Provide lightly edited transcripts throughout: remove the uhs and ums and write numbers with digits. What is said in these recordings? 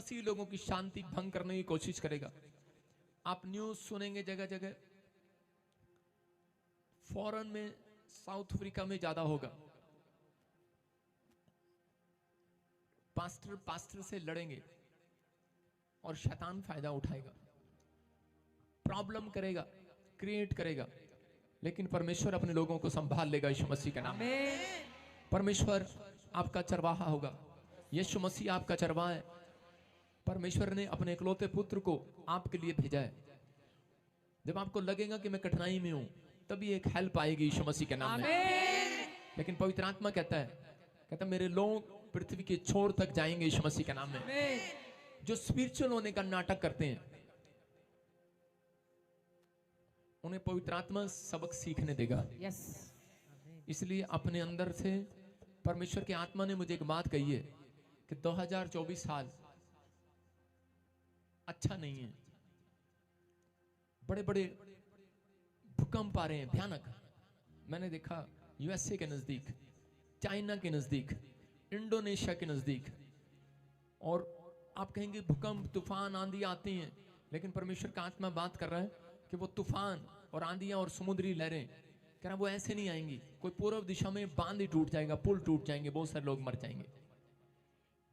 किसी लोगों की शांति भंग करने की कोशिश करेगा। आप न्यूज सुनेंगे जगह जगह, फॉरेन में, साउथ अफ्रीका में ज्यादा होगा, पास्टर से लड़ेंगे और शैतान फायदा उठाएगा, प्रॉब्लम करेगा, क्रिएट करेगा, लेकिन परमेश्वर अपने लोगों को संभाल लेगा यीशु मसीह के नाम में। परमेश्वर आपका चरवाहा होगा, यीशु मसीह आपका चरवाहा है। परमेश्वर ने अपने इकलौते पुत्र को आपके लिए भेजा है। जब आपको लगेगा कि मैं कठिनाई में हूं, तभी एक हेल्प आएगी यीशु मसीह के नाम में। लेकिन पवित्र आत्मा कहता है मेरे लोग पृथ्वी के छोर तक जाएंगे यीशु मसीह के नाम में। जो स्पिरिचुअल होने का नाटक करते हैं, उन्हें पवित्र आत्मा सबक सीखने देगा। इसलिए अपने अंदर से परमेश्वर की आत्मा ने मुझे एक बात कही है कि 2024 साल अच्छा नहीं है। बड़े बड़े भूकंप आ रहे हैं, भयानक। मैंने देखा यूएसए के नजदीक, चाइना के नजदीक, इंडोनेशिया के नजदीक। और आप कहेंगे भूकंप, तूफान, आंधी आती हैं, लेकिन परमेश्वर का आत्मा बात कर रहा है कि वो तूफान और आंधियां और समुद्री लहरें, कह रहा वो ऐसे नहीं आएंगी। कोई पूर्व दिशा में बांध ही टूट जाएगा, पुल टूट जाएंगे, बहुत सारे लोग मर जाएंगे,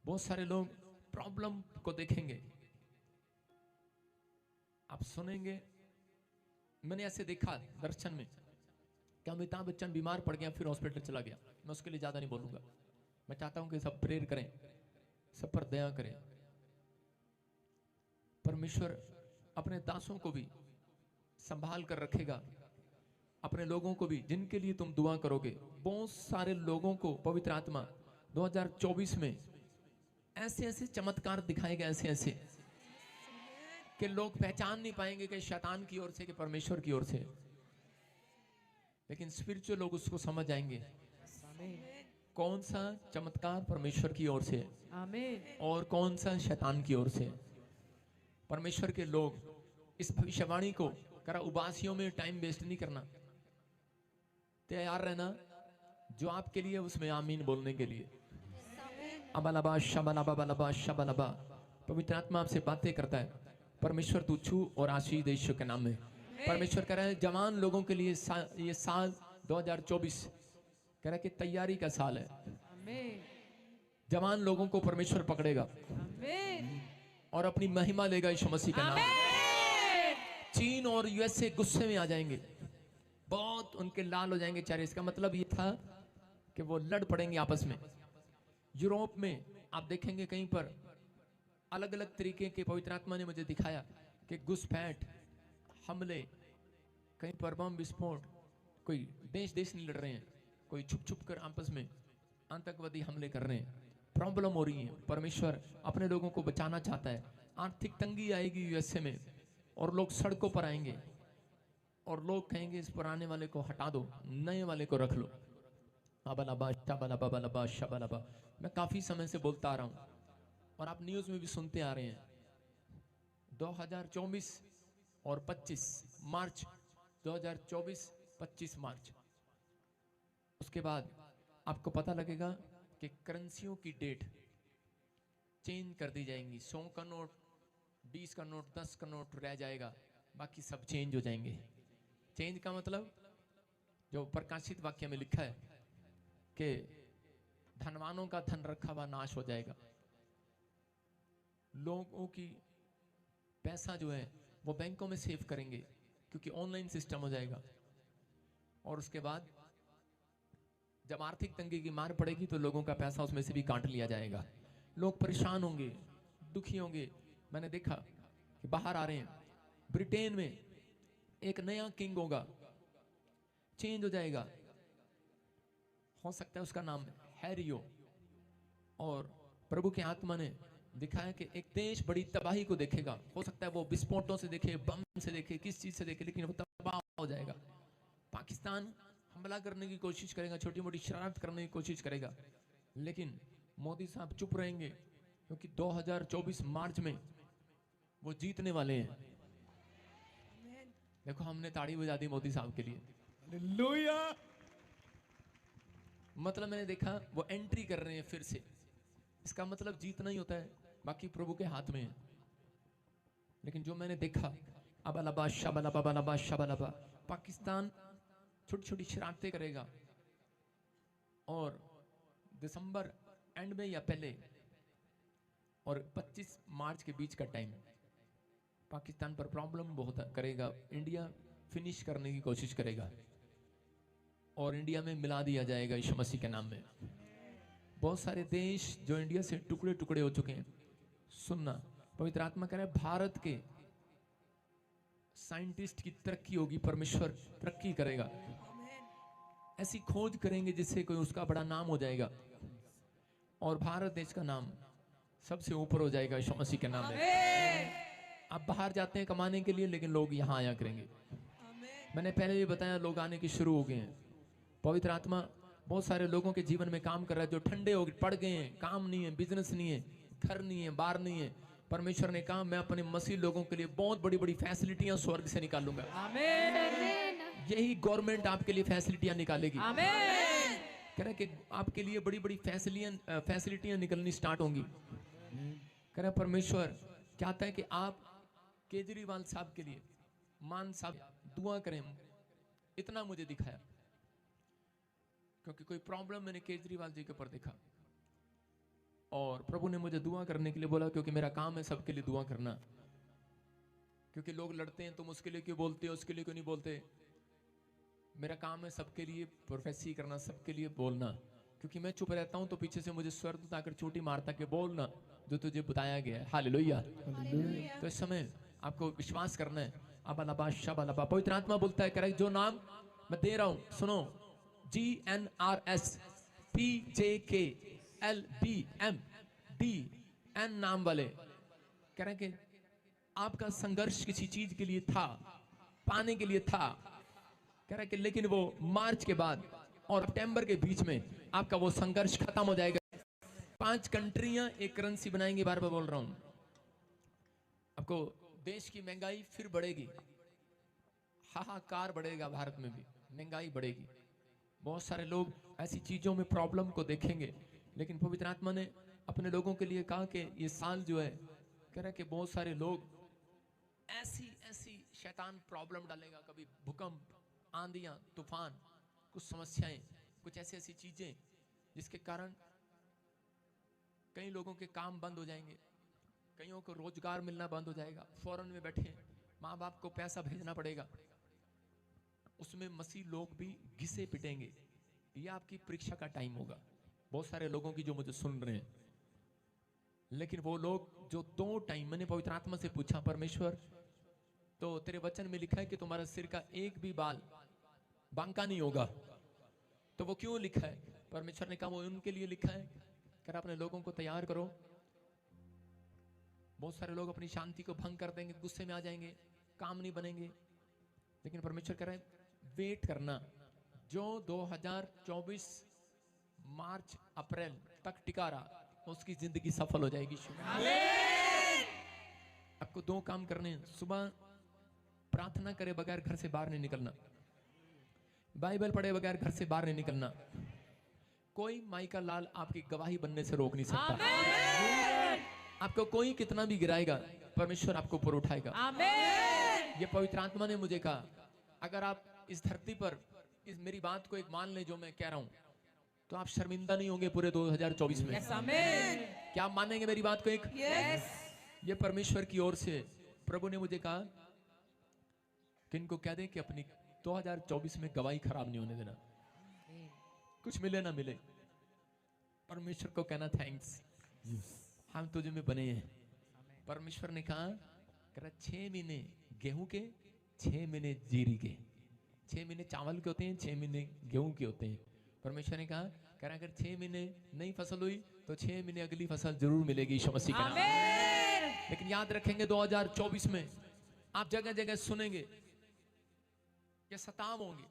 बहुत सारे लोग प्रॉब्लम को देखेंगे। आप सुनेंगे, मैंने ऐसे देखा दर्शन में कि अमिताभ बच्चन बीमार पड़ गया, फिर हॉस्पिटल चला गया। मैं उसके लिए ज्यादा नहीं बोलूंगा। मैं चाहता हूं कि सब प्रेयर करें, सब पर दया करें। परमेश्वर अपने दासों को भी संभाल कर रखेगा, अपने लोगों को भी, जिनके लिए तुम दुआ करोगे। बहुत सारे लोगों को पवित्र आत्मा 2024 में ऐसे ऐसे चमत्कार दिखाएगा, ऐसे ऐसे कि लोग पहचान नहीं पाएंगे कि शैतान की ओर से कि परमेश्वर की ओर से। लेकिन स्पिरिचुअल लोग उसको समझ जाएंगे कौन सा चमत्कार परमेश्वर की ओर से और कौन सा शैतान की ओर से। परमेश्वर के लोग इस भविष्यवाणी को करा, उबासियों में टाइम वेस्ट नहीं करना, तैयार रहना जो आपके लिए उसमें आमीन बोलने के लिए। अबलबा शबलबा शबलबा, पवित्र आत्मा आपसे बातें करता है। परमेश्वर तू छू और आशीष दे यीशु के नाम में। परमेश्वर कह रहा है जवान लोगों के लिए ये साल 2024 कह रहा है कि तैयारी का साल है। जवान लोगों को परमेश्वर पकड़ेगा और अपनी महिमा लेगा यीशु मसीह का नाम। चीन और यूएसए गुस्से में आ जाएंगे, बहुत उनके लाल हो जाएंगे चेहरे। इसका मतलब ये था कि वो लड़ पड़ेंगे आपस में। यूरोप में आप देखेंगे कहीं पर अलग अलग तरीके के, पवित्र आत्मा ने मुझे दिखाया कि घुसपैठ, हमले, कहीं पर बम विस्फोट। कोई देश देश नहीं लड़ रहे हैं, कोई छुप छुप कर आपस में आतंकवादी हमले कर रहे हैं। प्रॉब्लम हो रही है। परमेश्वर अपने लोगों को बचाना चाहता है। आर्थिक तंगी आएगी यूएसए में और लोग सड़कों पर आएंगे और लोग कहेंगे इस पुराने वाले को हटा दो, नए वाले को रख लो। अबलबा शबलबा बलबा शबलबा। मैं काफी समय से बोलता आ रहा हूं और आप न्यूज में भी सुनते आ रहे हैं। 2024 और 25 मार्च, 2024-25 मार्च, उसके बाद आपको पता लगेगा कि करेंसियों की डेट चेंज कर दी जाएंगी। 100 का नोट, 20 का नोट, 10 का नोट रह जाएगा, बाकी सब चेंज हो जाएंगे। चेंज का मतलब जो प्रकाशित वाक्य में लिखा है कि धनवानों का धन रखा हुआ नाश हो जाएगा। लोगों की पैसा जो है वो बैंकों में सेव करेंगे क्योंकि ऑनलाइन सिस्टम हो जाएगा। और उसके बाद जब आर्थिक तंगी की मार पड़ेगी तो लोगों का पैसा उसमें से भी काट लिया जाएगा। लोग परेशान होंगे, दुखी होंगे। मैंने देखा कि बाहर आ रहे हैं, ब्रिटेन में एक नया किंग होगा, चेंज हो जाएगा। हो सकता है उसका नाम हैरियो। और प्रभु के आत्मा ने दिखाया कि एक देश बड़ी तबाही को देखेगा। हो सकता है वो विस्फोटों से देखे, बम से देखे, किस चीज से देखे, लेकिन वो तबाह हो जाएगा। पाकिस्तान हमला करने की कोशिश करेगा, छोटी मोटी शरारत करने की कोशिश करेगा, लेकिन मोदी साहब चुप रहेंगे क्योंकि 2024 मार्च में वो जीतने वाले हैं। देखो हमने ताड़ी बजा दी मोदी साहब के लिए। हालेलुया। मतलब मैंने देखा वो एंट्री कर रहे हैं फिर से। इसका मतलब जीतना ही होता है। बाकी प्रभु के हाथ में है। लेकिन जो मैंने देखा, अबलबा शबलबा बलबा शबलबा, पाकिस्तान छोटी छोटी शरारतें करेगा और दिसंबर एंड में या पहले और 25 मार्च के बीच का टाइम पाकिस्तान पर प्रॉब्लम बहुत करेगा। इंडिया फिनिश करने की कोशिश करेगा और इंडिया में मिला दिया जाएगा यीशु मसीह के नाम में। बहुत सारे देश जो इंडिया से टुकड़े टुकड़े हो चुके हैं, सुनना, पवित्र आत्मा कह रहा है भारत के साइंटिस्ट की तरक्की होगी, परमेश्वर तरक्की करेगा। ऐसी खोज करेंगे जिससे कोई उसका बड़ा नाम हो जाएगा और भारत देश का नाम सबसे ऊपर हो जाएगा यीशु मसीह के नाम में। आप बाहर जाते हैं कमाने के लिए, लेकिन लोग यहाँ आया करेंगे। मैंने पहले भी बताया, लोग आने की शुरू हो गए हैं। पवित्र आत्मा बहुत सारे लोगों के जीवन में काम कर रहा है जो ठंडे हो पड़ गए हैं, काम नहीं है, बिजनेस नहीं है, घर नहीं है, बार नहीं है। परमेश्वर ने कहा मैं अपने मसीह लोगों के लिए बहुत बड़ी बड़ी फैसिलिटियां स्वर्ग से निकालूंगा। यही गवर्नमेंट आपके लिए फैसिलिटियां निकालेगी। कह रहा है कि आपके लिए बड़ी बड़ी फैसिलिटियां निकलनी स्टार्ट होंगी। कह रहा है परमेश्वर चाहता है कि आप केजरीवाल साहब के लिए, मान साहब दुआ करें। इतना मुझे दिखाया क्योंकि कोई प्रॉब्लम मैंने केजरीवाल जी के ऊपर देखा और प्रभु ने मुझे दुआ करने के लिए बोला, क्योंकि मेरा काम है सबके लिए दुआ करना। क्योंकि लोग लड़ते हैं, तुम उसके लिए क्यों बोलते हो, उसके लिए क्यों नहीं बोलते। मेरा काम है सबके लिए प्रोफेसी करना, सबके लिए बोलना। क्योंकि मैं चुप रहता हूं तो पीछे से मुझे स्वर्ग आकर चोटी मारता के बोलना जो तुझे बताया गया है। हालेलुया। तो इस समय आपको विश्वास करना है। अबलबा शबलबा, पवित्र आत्मा बोलता है, करेक्ट, जो नाम मैं दे रहा हूं, सुनो, GNRS PJKLBMDN नाम वाले, कह रहे हैं कि आपका संघर्ष किसी चीज के लिए था, पाने के लिए था। कह रहा है कि लेकिन वो मार्च के बाद और सितंबर के बीच में आपका वो संघर्ष खत्म हो जाएगा। 5 कंट्रियां एक करेंसी बनाएंगी। बार बार बोल रहा हूं, आपको देश की महंगाई फिर बढ़ेगी, हाहाकार बढ़ेगा, भारत में भी महंगाई बढ़ेगी। बहुत सारे लोग ऐसी चीजों में प्रॉब्लम को देखेंगे, लेकिन पवित्र आत्मा ने अपने लोगों के लिए कहा कि ये साल जो है, कह रहा है कि बहुत सारे लोग ऐसी ऐसी शैतान प्रॉब्लम डालेगा, कभी भूकंप, आंधियां, तूफान, कुछ समस्याएं, कुछ ऐसी ऐसी चीजें जिसके कारण कई लोगों के काम बंद हो जाएंगे, कईयों को रोजगार मिलना बंद हो जाएगा, फॉरेन में बैठे माँ बाप को पैसा भेजना पड़ेगा, उसमें मसीह लोग भी घिसे पिटेंगे। ये आपकी परीक्षा का टाइम होगा बहुत सारे लोगों की जो मुझे सुन रहे हैं। लेकिन वो लोग जो 2 टाइम, मैंने पवित्र आत्मा से पूछा, परमेश्वर तो तेरे वचन में लिखा है कि तुम्हारा सिर का एक भी बाल बांका नहीं होगा, तो वो क्यों लिखा है? परमेश्वर ने कहा वो उनके लिए लिखा है, कर अपने लोगों को तैयार करो। बहुत सारे लोग अपनी शांति को भंग कर देंगे, गुस्से में आ जाएंगे, काम नहीं बनेंगे। लेकिन परमेश्वर कह रहा है वेट करना, जो 2024 मार्च अप्रैल तक टिका रहा उसकी जिंदगी सफल हो जाएगी। आपको 2 काम करने हैं। सुबह प्रार्थना करे बगैर घर से बाहर नहीं निकलना, बाइबल पढ़े बगैर घर से बाहर नहीं निकलना। कोई माई का लाल आपकी गवाही बनने से रोक नहीं सकता। आपको कोई कितना भी गिराएगा, परमेश्वर आपको ऊपर उठाएगा। ये पवित्र आत्मा ने मुझे कहा, अगर आप इस धरती पर इस मेरी बात को एक मान ले जो मैं कह रहा हूं, तो आप शर्मिंदा नहीं होंगे पूरे 2024 में। क्या आप मानेंगे मेरी बात को एक? ये परमेश्वर की ओर से प्रभु ने मुझे कहा कि इनको कह दे कि अपनी 2024 में गवाही खराब नहीं होने देना, कुछ मिले ना मिले। परमेश्वर को कहना थैंक्स, हम तुझे में बने हैं। परमेश्वर ने कहा 6 महीने गेहूं के, 6 महीने जीरी के, 6 महीने चावल के होते हैं, 6 महीने गेहूं के होते हैं। परमेश्वर ने कहा अगर 6 महीने नहीं फसल हुई तो 6 महीने अगली फसल जरूर मिलेगी यीशु मसीह के नाम। लेकिन याद रखेंगे 2024 में आप जगह जगह सुनेंगे, ये सताव होंगे,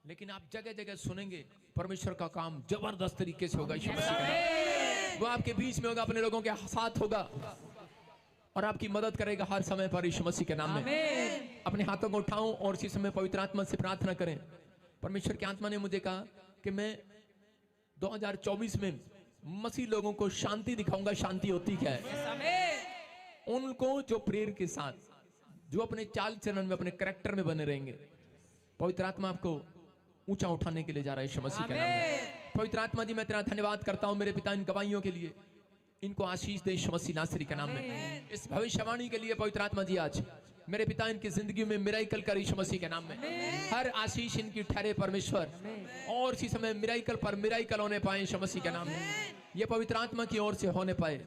लेकिन आप जगह जगह सुनेंगे परमेश्वर का काम जबरदस्त तरीके से होगा। यीशु मसीह का नाम, वो आपके बीच में होगा, अपने लोगों के साथ होगा और आपकी मदद करेगा हर समय पर यीशु मसीह के नाम में। अपने हाथों को उठाऊं और इसी समय पवित्र आत्मा से प्रार्थना करें। परमेश्वर की आत्मा ने मुझे कहा कि मैं 2024 में मसीह लोगों को शांति दिखाऊंगा। शांति होती क्या है? उनको जो प्रेयर के साथ, जो अपने चाल चलन में, अपने करैक्टर में बने रहेंगे। पवित्र आत्मा आपको ऊंचा उठाने के लिए जा रहा है यीशु मसीह के नाम में। पवित्र आत्मा जी, मैं तेरा धन्यवाद करता हूं मेरे पिता इन गवाहियों के लिए। इनको आशीष दे यीशु मसीह नासरी के नाम में। इस भविष्यवाणी के लिए पवित्र आत्मा जी आज मेरे पिता इनकी जिंदगी में मिराइकल कर यीशु मसीह के नाम में। हर आशीष इनकी ठहरे परमेश्वर, और इसी समय मिराइकल पर मिराइकल होने पाए यीशु मसीह के नाम में। ये पवित्र आत्मा की ओर से होने पाए।